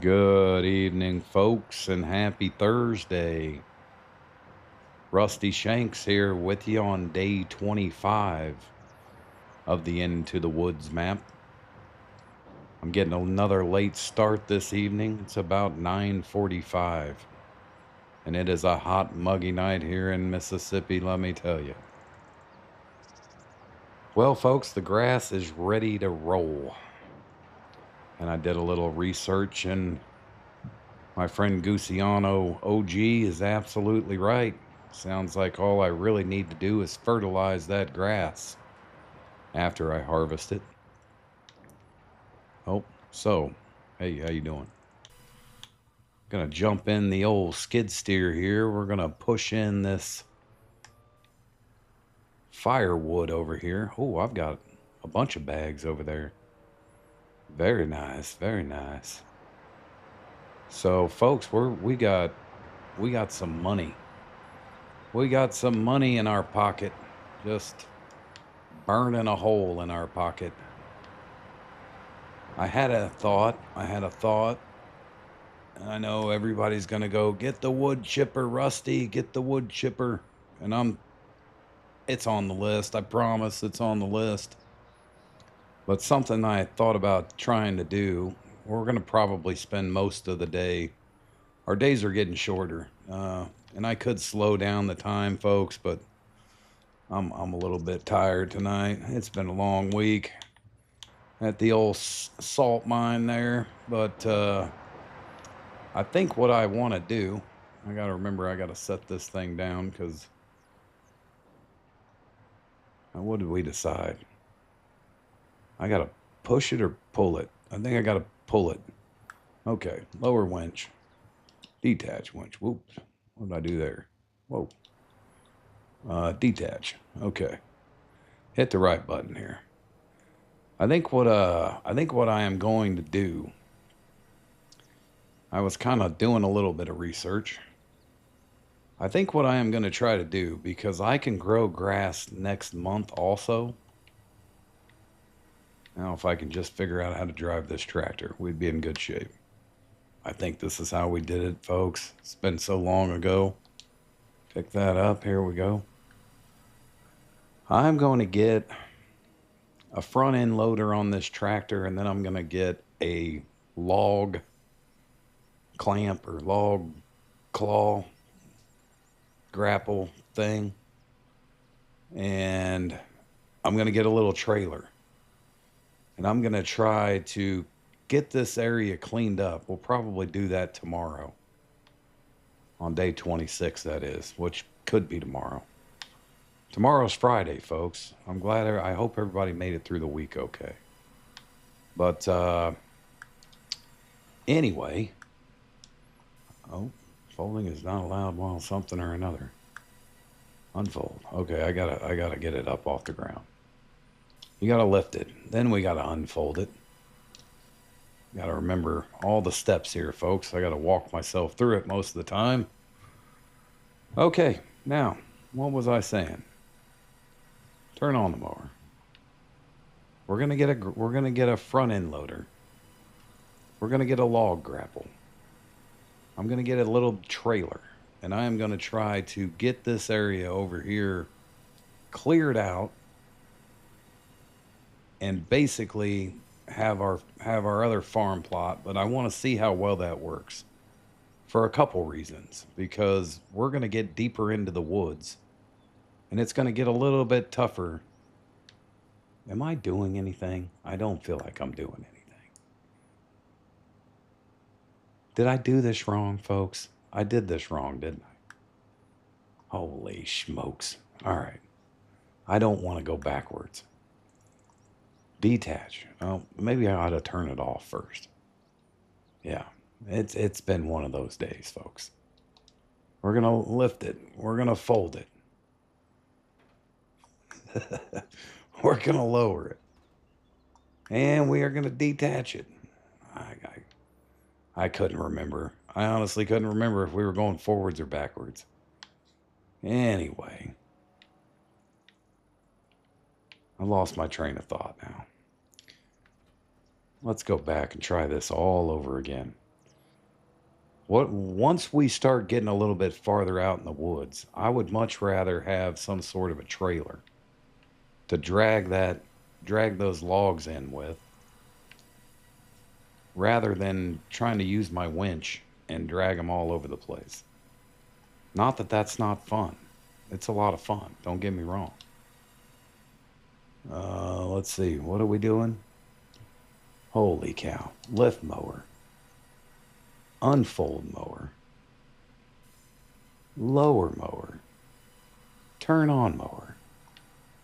Good evening, folks, and happy Thursday. Rusty Shanks here with you on day 25 of the Into the Woods map. I'm getting another late start this evening. It's about 9:45, and it is a hot, muggy night here in Mississippi, let me tell you. Well, folks, the grass is ready to roll, and I did a little research, and my friend Guciano OG is absolutely right. Sounds like all I really need to do is fertilize that grass after I harvest it. Oh, so, hey, how you doing? Gonna jump in the old skid steer here. We're gonna push in this firewood over here. Oh, I've got a bunch of bags over there. Very nice, very nice. So, folks, we got some money. We got some money in our pocket. Just burning a hole in our pocket. I had a thought, and I know everybody's gonna go, get the wood chipper, Rusty, get the wood chipper. And it's on the list, I promise it's on the list. But something I thought about trying to do, we're gonna probably spend most of the day, our days are getting shorter, and I could slow down the time, folks, but I'm a little bit tired tonight. It's been a long week at the old salt mine there, but I think what I want to do, I got to remember I got to set this thing down because what did we decide? I got to push it or pull it? I think I got to pull it. Okay, lower winch, detach winch. Whoops, what did I do there? Whoa. Detach. Okay, hit the right button here. I think what I am going to do, I was kind of doing a little bit of research. I think what I am going to try to do, because I can grow grass next month also. Now, if I can just figure out how to drive this tractor, we'd be in good shape. I think this is how we did it, folks. It's been so long ago. Pick that up. Here we go. I'm going to get a front end loader on this tractor, and then I'm going to get a log clamp or log claw grapple thing, and I'm going to get a little trailer, and I'm going to try to get this area cleaned up. We'll probably do that tomorrow, on day 26, that is, which could be tomorrow. Tomorrow's Friday, folks. I hope everybody made it through the week okay. But anyway, folding is not allowed while something or another. Unfold. Okay, I gotta get it up off the ground. You gotta lift it. Then we gotta unfold it. Gotta remember all the steps here, folks. I gotta walk myself through it most of the time. Okay, now, what was I saying? Turn on the mower. We're gonna get a front end loader. We're gonna get a log grapple. I'm going to get a little trailer, and I am going to try to get this area over here cleared out and basically have our other farm plot, but I want to see how well that works for a couple reasons, because we're going to get deeper into the woods and it's going to get a little bit tougher. Am I doing anything? I don't feel like I'm doing anything. Did I do this wrong, folks? I did this wrong, didn't I? Holy smokes. All right. I don't want to go backwards. Detach. Oh, maybe I ought to turn it off first. Yeah, it's been one of those days, folks. We're going to lift it. We're going to fold it. We're going to lower it. And we are going to detach it. I couldn't remember. I honestly couldn't remember if we were going forwards or backwards. Anyway, I lost my train of thought now. Let's go back and try this all over again. Once we start getting a little bit farther out in the woods, I would much rather have some sort of a trailer to drag those logs in with, rather than trying to use my winch and drag them all over the place. Not that that's not fun. It's a lot of fun. Don't get me wrong. Let's see. What are we doing? Holy cow. Lift mower. Unfold mower. Lower mower. Turn on mower.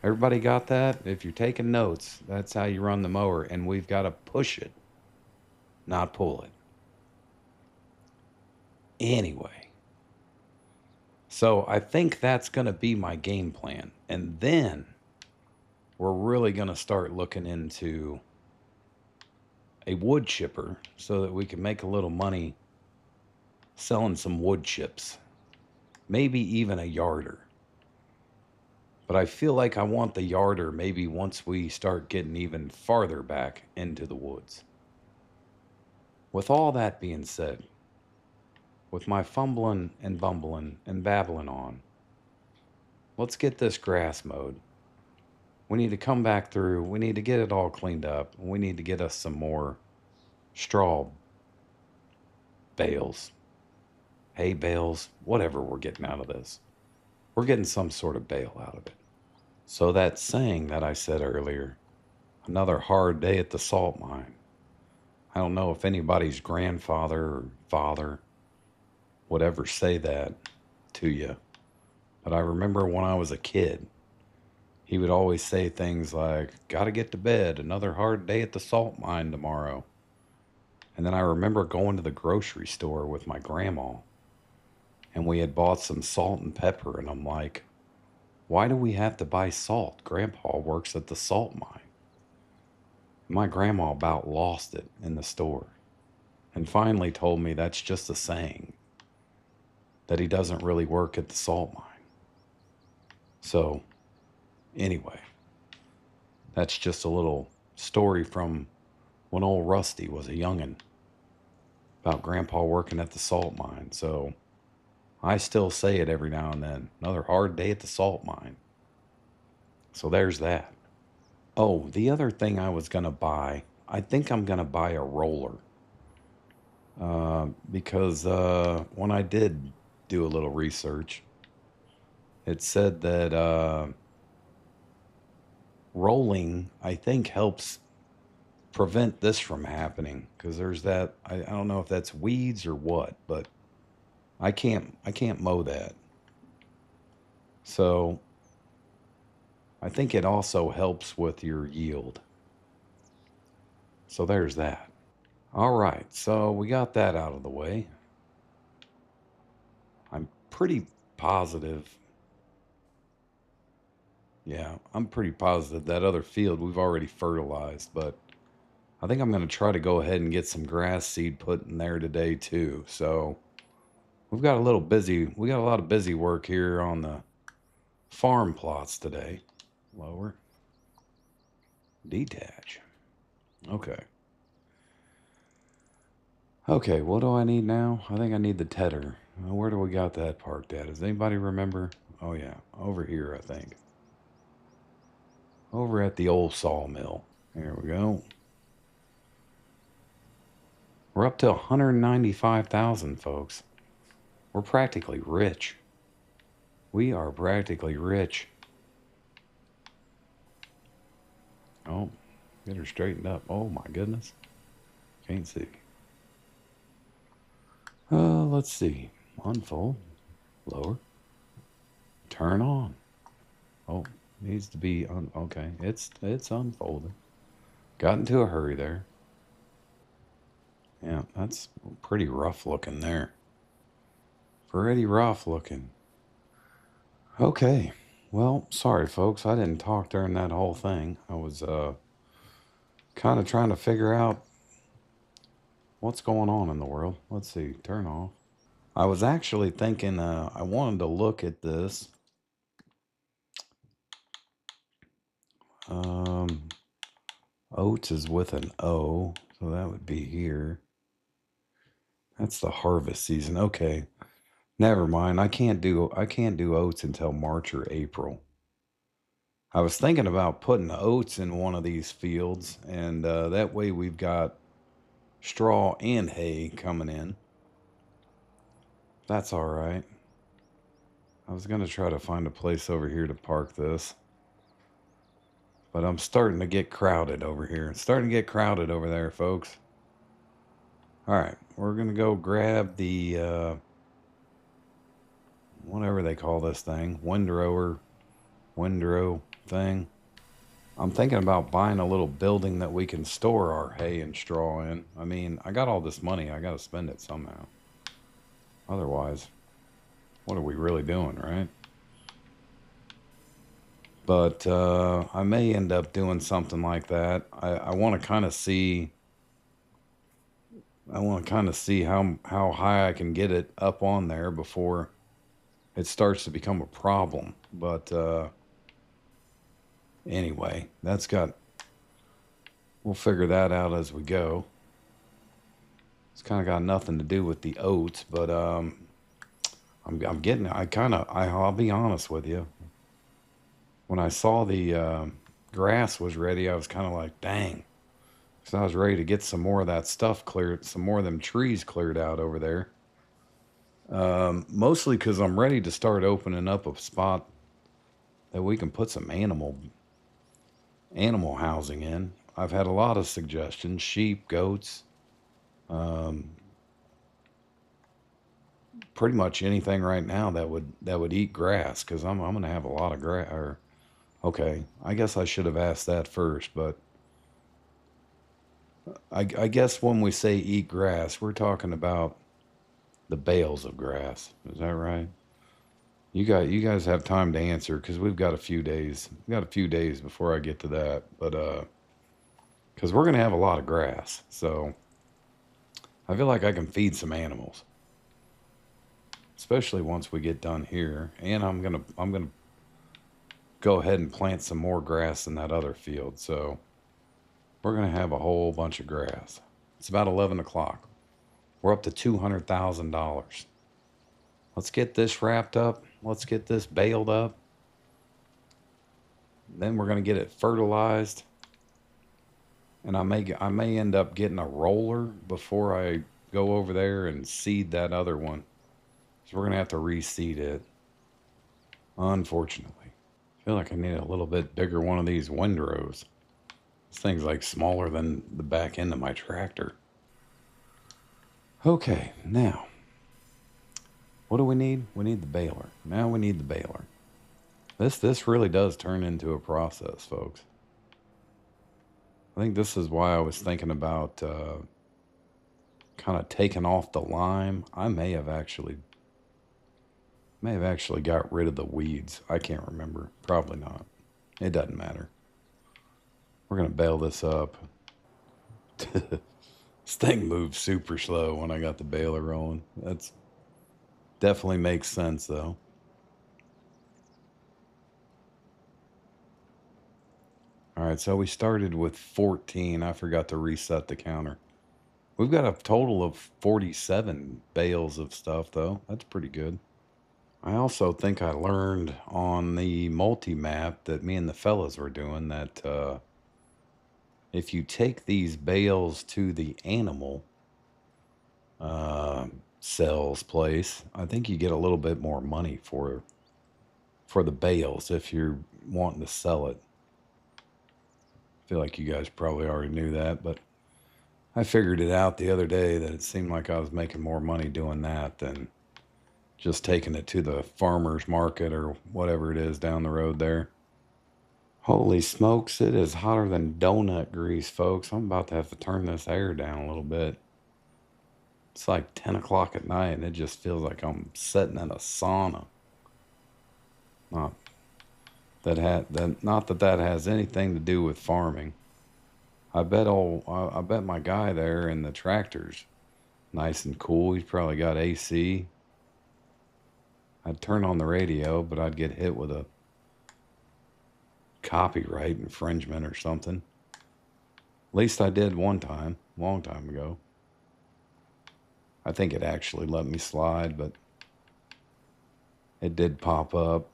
Everybody got that? If you're taking notes, that's how you run the mower, and we've got to push it, not pull it. Anyway, so I think that's going to be my game plan. And then we're really going to start looking into a wood chipper so that we can make a little money selling some wood chips. Maybe even a yarder. But I feel like I want the yarder maybe once we start getting even farther back into the woods. With all that being said, with my fumbling and bumbling and babbling on, let's get this grass mowed. We need to come back through. We need to get it all cleaned up. We need to get us some more straw bales, hay bales, whatever we're getting out of this. We're getting some sort of bale out of it. So that saying that I said earlier, another hard day at the salt mine. I don't know if anybody's grandfather or father would ever say that to you. But I remember when I was a kid, he would always say things like, gotta get to bed, another hard day at the salt mine tomorrow. And then I remember going to the grocery store with my grandma, and we had bought some salt and pepper, and I'm like, why do we have to buy salt? Grandpa works at the salt mine. My grandma about lost it in the store and finally told me that's just a saying, that he doesn't really work at the salt mine. So, anyway, that's just a little story from when old Rusty was a youngin' about Grandpa working at the salt mine. So, I still say it every now and then. Another hard day at the salt mine. So there's that. Oh, the other thing I was going to buy, I think I'm going to buy a roller. Because when I did do a little research, it said that rolling, I think, helps prevent this from happening. Because there's that, I don't know if that's weeds or what, but I can't mow that. So I think it also helps with your yield. So there's that. All right, so we got that out of the way. I'm pretty positive. Yeah, I'm pretty positive that other field we've already fertilized, but I think I'm going to try to go ahead and get some grass seed put in there today too. So we got a lot of busy work here on the farm plots today. Lower. Detach. Okay. Okay, what do I need now? I think I need the tedder. Where do we got that parked at? Does anybody remember? Oh yeah, over here I think. Over at the old sawmill. There we go. We're up to 195,000, folks. We're practically rich. We are practically rich. Oh, get her straightened up. Oh my goodness. Can't see. Let's see. Unfold. Lower. Turn on. Oh, needs to be okay. It's unfolded. Got into a hurry there. Yeah, that's pretty rough looking there. Pretty rough looking. Okay. Well, sorry folks, I didn't talk during that whole thing. I was kind of trying to figure out what's going on in the world. Let's see, turn off. I was actually thinking I wanted to look at this. Oats is with an O, so that would be here. That's the harvest season. Okay. Never mind. I can't do oats until March or April. I was thinking about putting oats in one of these fields, and that way we've got straw and hay coming in. That's all right. I was going to try to find a place over here to park this, but I'm starting to get crowded over here. It's starting to get crowded over there, folks. All right, we're going to go grab the, whatever they call this thing, windrow thing. I'm thinking about buying a little building that we can store our hay and straw in. I mean, I got all this money. I got to spend it somehow. Otherwise, what are we really doing, right? But I may end up doing something like that. I want to kind of see. I want to kind of see how high I can get it up on there before it starts to become a problem. But anyway, we'll figure that out as we go. It's kind of got nothing to do with the oats, but I'll be honest with you. When I saw the grass was ready, I was kind of like, dang. So I was ready to get some more of that stuff cleared, some more of them trees cleared out over there. Mostly because I'm ready to start opening up a spot that we can put some animal housing in. I've had a lot of suggestions: sheep, goats, um, pretty much anything right now that would eat grass. Because I'm gonna have a lot of grass. Or okay, I guess I should have asked that first, but I guess when we say eat grass, we're talking about the bales of grass. Is that right? You guys have time to answer because we've got a few days. We've got a few days before I get to that, but because we're gonna have a lot of grass, so I feel like I can feed some animals, especially once we get done here. And I'm gonna go ahead and plant some more grass in that other field. So we're gonna have a whole bunch of grass. It's about 11 o'clock. We're up to $200,000. Let's get this wrapped up. Let's get this baled up. Then we're gonna get it fertilized. And I may end up getting a roller before I go over there and seed that other one. So we're gonna have to reseed it. Unfortunately. I feel like I need a little bit bigger one of these windrows. This thing's like smaller than the back end of my tractor. Okay, now what do we need? We need the baler. Now we need the baler. This really does turn into a process, folks. I think this is why I was thinking about kind of taking off the lime. I may have actually got rid of the weeds. I can't remember. Probably not. It doesn't matter. We're gonna bale this up. This thing moves super slow when I got the baler rolling. That's definitely makes sense though. All right, so we started with 14. I forgot to reset the counter. We've got a total of 47 bales of stuff though. That's pretty good. I also think I learned on the multi-map that me and the fellas were doing that if you take these bales to the animal uh, sales place, I think you get a little bit more money for the bales if you're wanting to sell it. I feel like you guys probably already knew that, but I figured it out the other day that it seemed like I was making more money doing that than just taking it to the farmer's market or whatever it is down the road there. Holy smokes, it is hotter than donut grease, folks. I'm about to have to turn this air down a little bit. It's like 10 o'clock at night and it just feels like I'm sitting in a sauna. Not not that has anything to do with farming. I bet my guy there in the tractor's nice and cool. He's probably got AC. I'd turn on the radio, but I'd get hit with a copyright infringement or something. At least I did one time, long time ago. I think it actually let me slide, but it did pop up.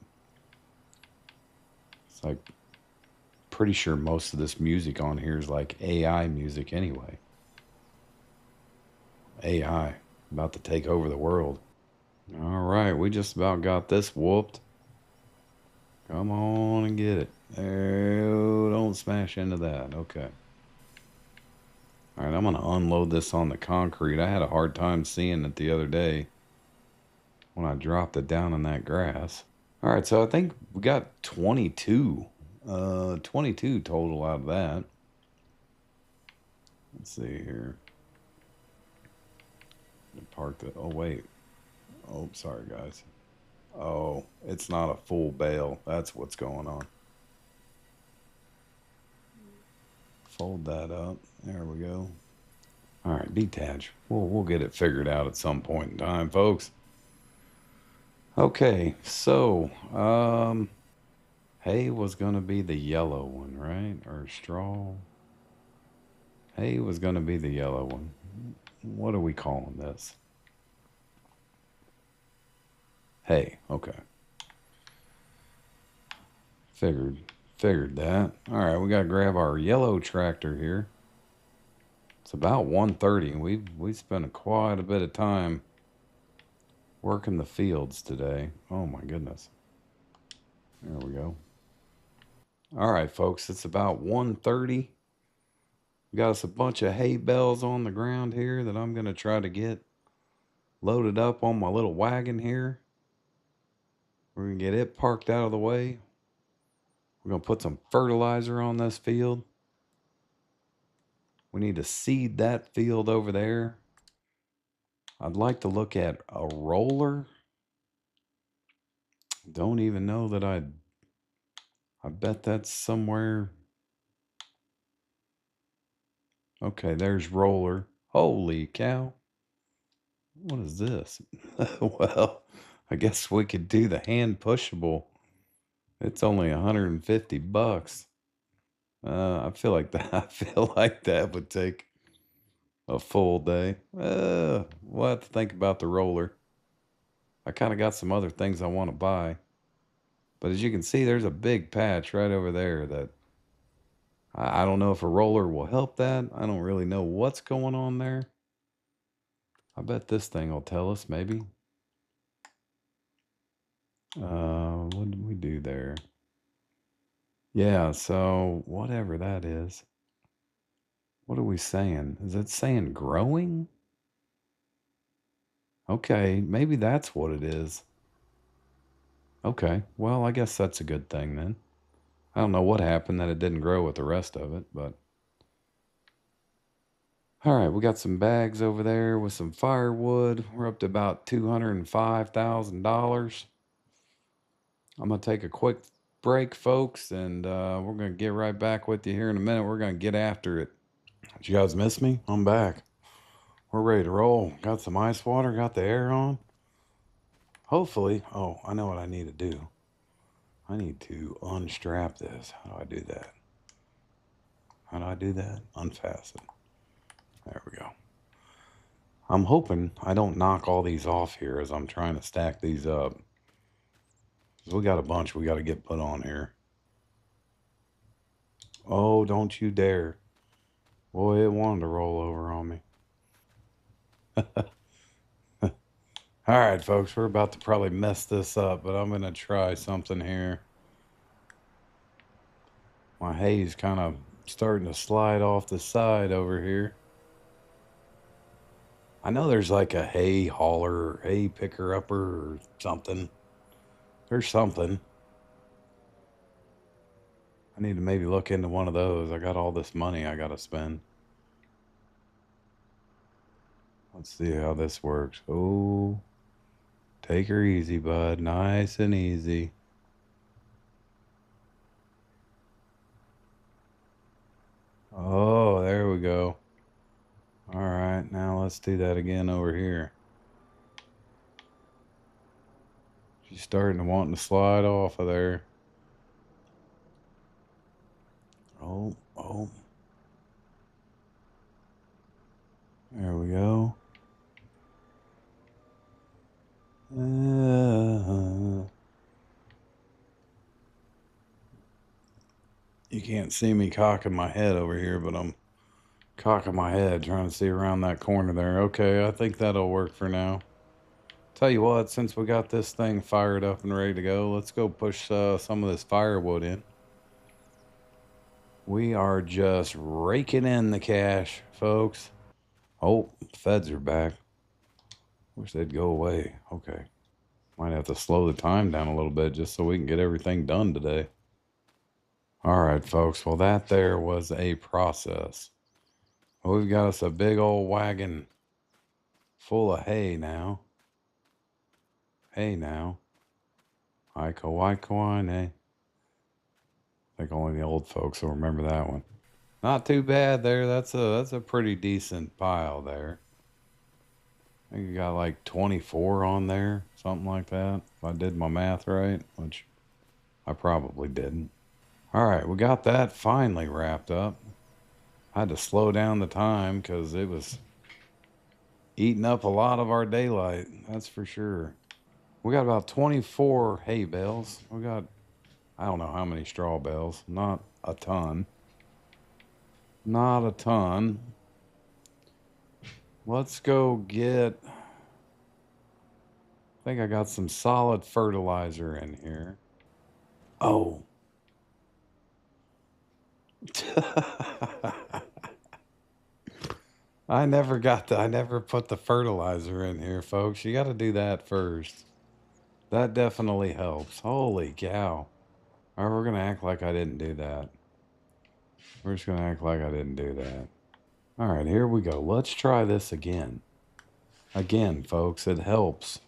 It's like, pretty sure most of this music on here is like AI music anyway. AI about to take over the world. All right, we just about got this whooped. Come on and get it. Oh, don't smash into that. Okay. All right, I'm going to unload this on the concrete. I had a hard time seeing it the other day when I dropped it down in that grass. All right, so I think we got 22. 22 total out of that. Let's see here. Park the. Oh, wait. Oh, sorry, guys. Oh, it's not a full bale. That's what's going on. Fold that up. There we go. All right, detach. We'll get it figured out at some point in time, folks. Okay, so hay was gonna be the yellow one, right? Or straw. Hay was gonna be the yellow one. What are we calling this? Hay. Okay. Figured that. All right, we gotta grab our yellow tractor here. It's about 1:30. We spent quite a bit of time working the fields today. Oh my goodness. There we go. All right, folks, it's about 1:30. We got us a bunch of hay bales on the ground here that I'm gonna try to get loaded up on my little wagon here. We're gonna get it parked out of the way. We're gonna put some fertilizer on this field. We need to seed that field over there. I'd like to look at a roller. Don't even know that I bet that's somewhere. Okay, there's roller. Holy cow. What is this? Well, I guess we could do the hand pushable. It's only 150 bucks. I feel like that. I feel like that would take a full day. We'll have to think about the roller. I kind of got some other things I want to buy. But as you can see, there's a big patch right over there that I don't know if a roller will help that. I don't really know what's going on there. I bet this thing will tell us maybe. What did we do there? Yeah, so whatever that is. What are we saying? Is it saying growing? Okay, maybe that's what it is. Okay, well, I guess that's a good thing then. I don't know what happened that it didn't grow with the rest of it, but. All right, we got some bags over there with some firewood. We're up to about $205,000. I'm going to take a quick break, folks, and we're going to get right back with you here in a minute. We're going to get after it. Did you guys miss me? I'm back. We're ready to roll. Got some ice water, got the air on. Hopefully, oh, I know what I need to do. I need to unstrap this. How do I do that? How do I do that? Unfasten. There we go. I'm hoping I don't knock all these off here as I'm trying to stack these up. We got a bunch we got to get put on here. Oh, don't you dare. Boy, it wanted to roll over on me. All right, folks, we're about to probably mess this up, but I'm going to try something here. My hay's kind of starting to slide off the side over here. I know there's like a hay hauler or hay picker upper or something. There's something. I need to maybe look into one of those. I got all this money I got to spend. Let's see how this works. Oh, take her easy, bud. Nice and easy. Oh, there we go. All right, now let's do that again over here. She's starting to want to slide off of there. Oh, oh. There we go. You can't see me cocking my head over here, but I'm cocking my head trying to see around that corner there. Okay, I think that'll work for now. Tell you what, since we got this thing fired up and ready to go, let's go push some of this firewood in. We are just raking in the cash, folks. Oh, feds are back. Wish they'd go away. Okay. Might have to slow the time down a little bit just so we can get everything done today. All right, folks. Well, that there was a process. Well, we've got us a big old wagon full of hay now. Hey now. Iko, eh? I think only the old folks will remember that one. Not too bad there. That's a pretty decent pile there. I think you got like 24 on there, something like that. If I did my math right, which I probably didn't. All right, we got that finally wrapped up. I had to slow down the time because it was eating up a lot of our daylight. That's for sure. We got about 24 hay bales. We got, I don't know how many straw bales. Not a ton. Not a ton. Let's go get, I think I got some solid fertilizer in here. Oh. I never put the fertilizer in here, folks. You got to do that first. That definitely helps. Holy cow. All right, we're going to act like I didn't do that. We're just going to act like I didn't do that. All right, here we go. Let's try this again. Again, folks, it helps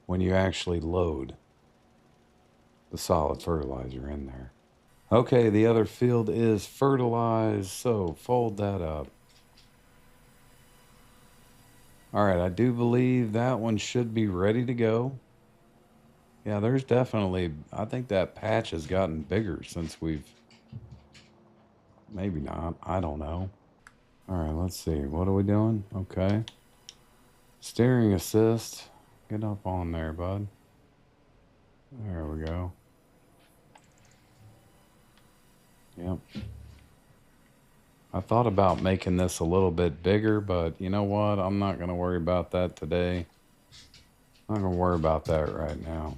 when you actually load the solid fertilizer in there. Okay, the other field is fertilized, so fold that up. All right, I do believe that one should be ready to go. Yeah, there's definitely, I think that patch has gotten bigger since we've, maybe not, I don't know. All right, let's see, what are we doing? Okay. Steering assist, get up on there, bud. There we go. Yep. I thought about making this a little bit bigger, but you know what? I'm not going to worry about that today. I'm not going to worry about that right now.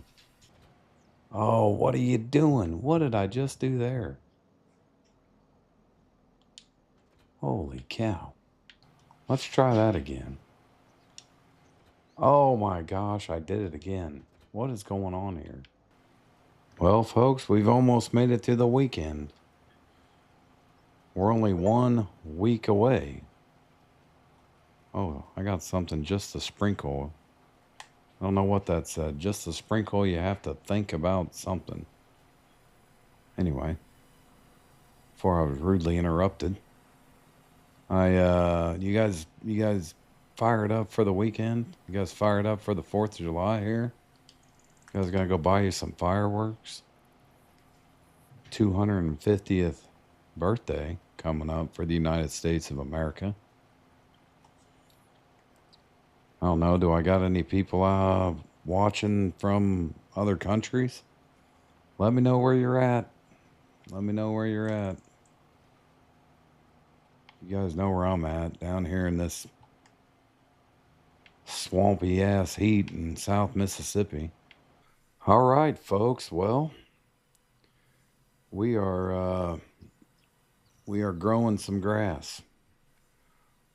Oh, what are you doing? What did I just do there? Holy cow. Let's try that again. Oh my gosh, I did it again. What is going on here? Well, folks, we've almost made it to the weekend. We're only 1 week away. Oh, I got something just to sprinkle. I don't know what that said. Just to sprinkle, you have to think about something. Anyway, before I was rudely interrupted, you guys fired up for the weekend? You guys fired up for the 4th of July here? You guys gonna go buy you some fireworks? 250th birthday coming up for the United States of America. I don't know. Do I got any people watching from other countries? Let me know where you're at. Let me know where you're at. You guys know where I'm at, down here in this swampy ass heat in South Mississippi. All right, folks. Well, we are growing some grass.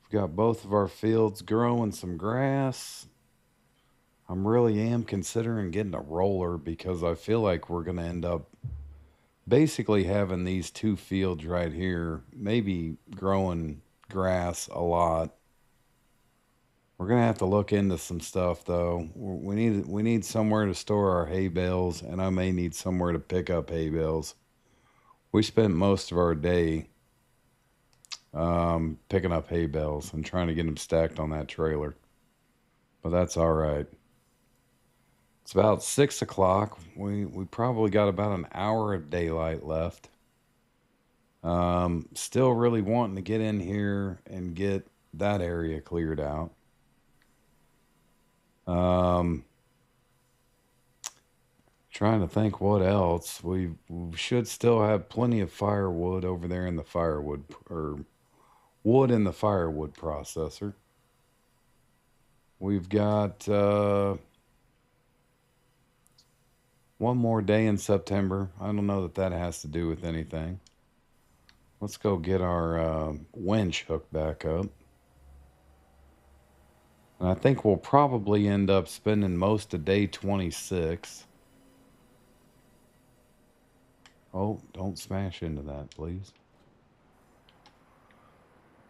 We've got both of our fields growing some grass. I'm really am considering getting a roller because I feel like we're going to end up basically having these 2 fields right here, maybe growing grass a lot. We're going to have to look into some stuff though. We need somewhere to store our hay bales, and I may need somewhere to pick up hay bales. We spent most of our day picking up hay bales and trying to get them stacked on that trailer. But that's all right. It's about 6 o'clock. We probably got about an hour of daylight left. Still really wanting to get in here and get that area cleared out. Trying to think what else. We should still have plenty of firewood over there in the firewood, or wood in the firewood processor. We've got one more day in September. I don't know that that has to do with anything. Let's go get our winch hooked back up. And I think we'll probably end up spending most of day 26. Oh, don't smash into that, please.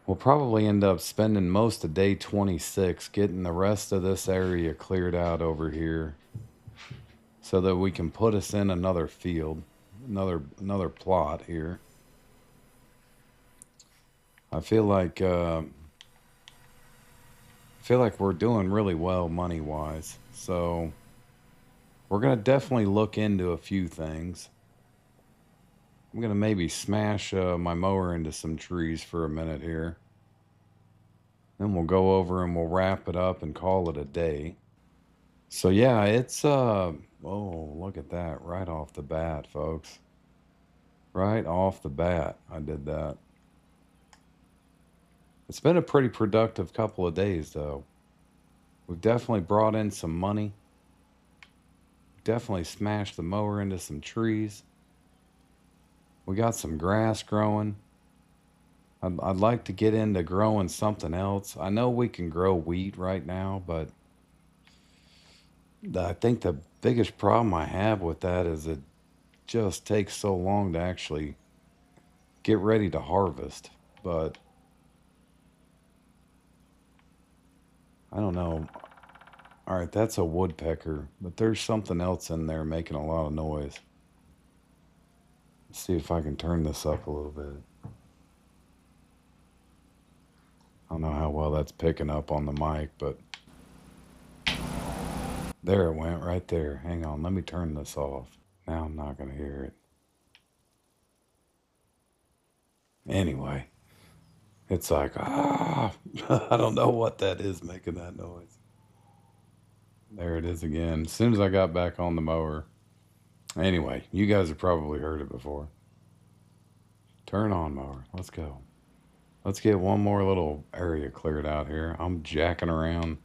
We'll probably end up spending most of day 26 getting the rest of this area cleared out over here so that we can put us in another field, another plot here. I feel like we're doing really well money-wise. So we're going to definitely look into a few things. I'm going to maybe smash my mower into some trees for a minute here. Then we'll go over and we'll wrap it up and call it a day. So yeah, it's oh, look at that right off the bat, folks. Right off the bat, I did that. It's been a pretty productive couple of days though. We've definitely brought in some money. Definitely smashed the mower into some trees. We got some grass growing. I'd like to get into growing something else. I know we can grow wheat right now, but I think the biggest problem I have with that is it just takes so long to actually get ready to harvest. But I don't know. All right, that's a woodpecker, but there's something else in there making a lot of noise. Let's see if I can turn this up a little bit. I don't know how well that's picking up on the mic, but there it went right there. Hang on, let me turn this off. Now I'm not going to hear it. Anyway, it's like, I don't know what that is making that noise. There it is again. As soon as I got back on the mower. Anyway, you guys have probably heard it before. Turn on mower. Let's go. Let's get one more little area cleared out here. I'm jacking around,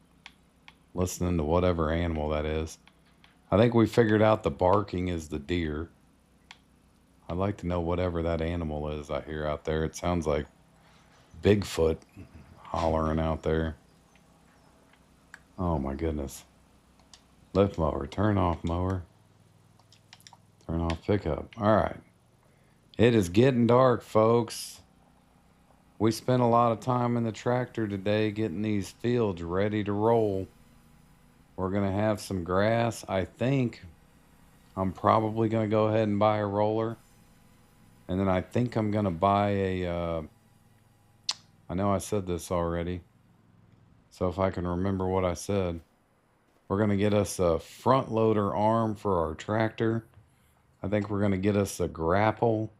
listening to whatever animal that is. I think we figured out the barking is the deer. I'd like to know whatever that animal is I hear out there. It sounds like Bigfoot hollering out there. Oh my goodness. Lift mower, turn off mower. Turn off pickup. All right. It is getting dark, folks. We spent a lot of time in the tractor today getting these fields ready to roll. We're going to have some grass. I think I'm probably going to go ahead and buy a roller. And then I think I'm going to buy a, I know I said this already. So if I can remember what I said, we're going to get us a front loader arm for our tractor. I think we're going to get us a grapple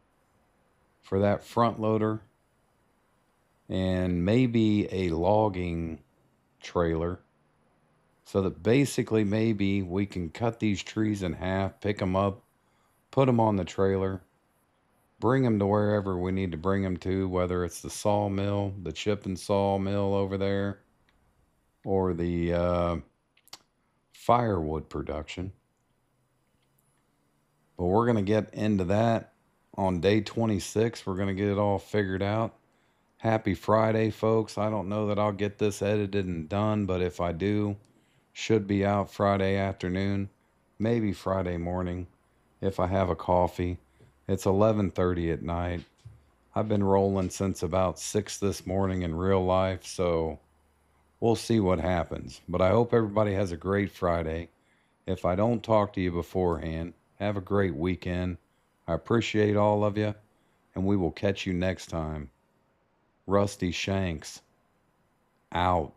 for that front loader. And maybe a logging trailer. So that basically maybe we can cut these trees in half, pick them up, put them on the trailer, bring them to wherever we need to bring them to, whether it's the sawmill, the chipping sawmill over there, or the firewood production. But we're going to get into that on day 26. We're going to get it all figured out. Happy Friday, folks. I don't know that I'll get this edited and done, but if I do, should be out Friday afternoon, maybe Friday morning if I have a coffee. It's 11:30 at night. I've been rolling since about 6 this morning in real life, so we'll see what happens. But I hope everybody has a great Friday. If I don't talk to you beforehand, have a great weekend. I appreciate all of you, and we will catch you next time. Rusty Shanks, out.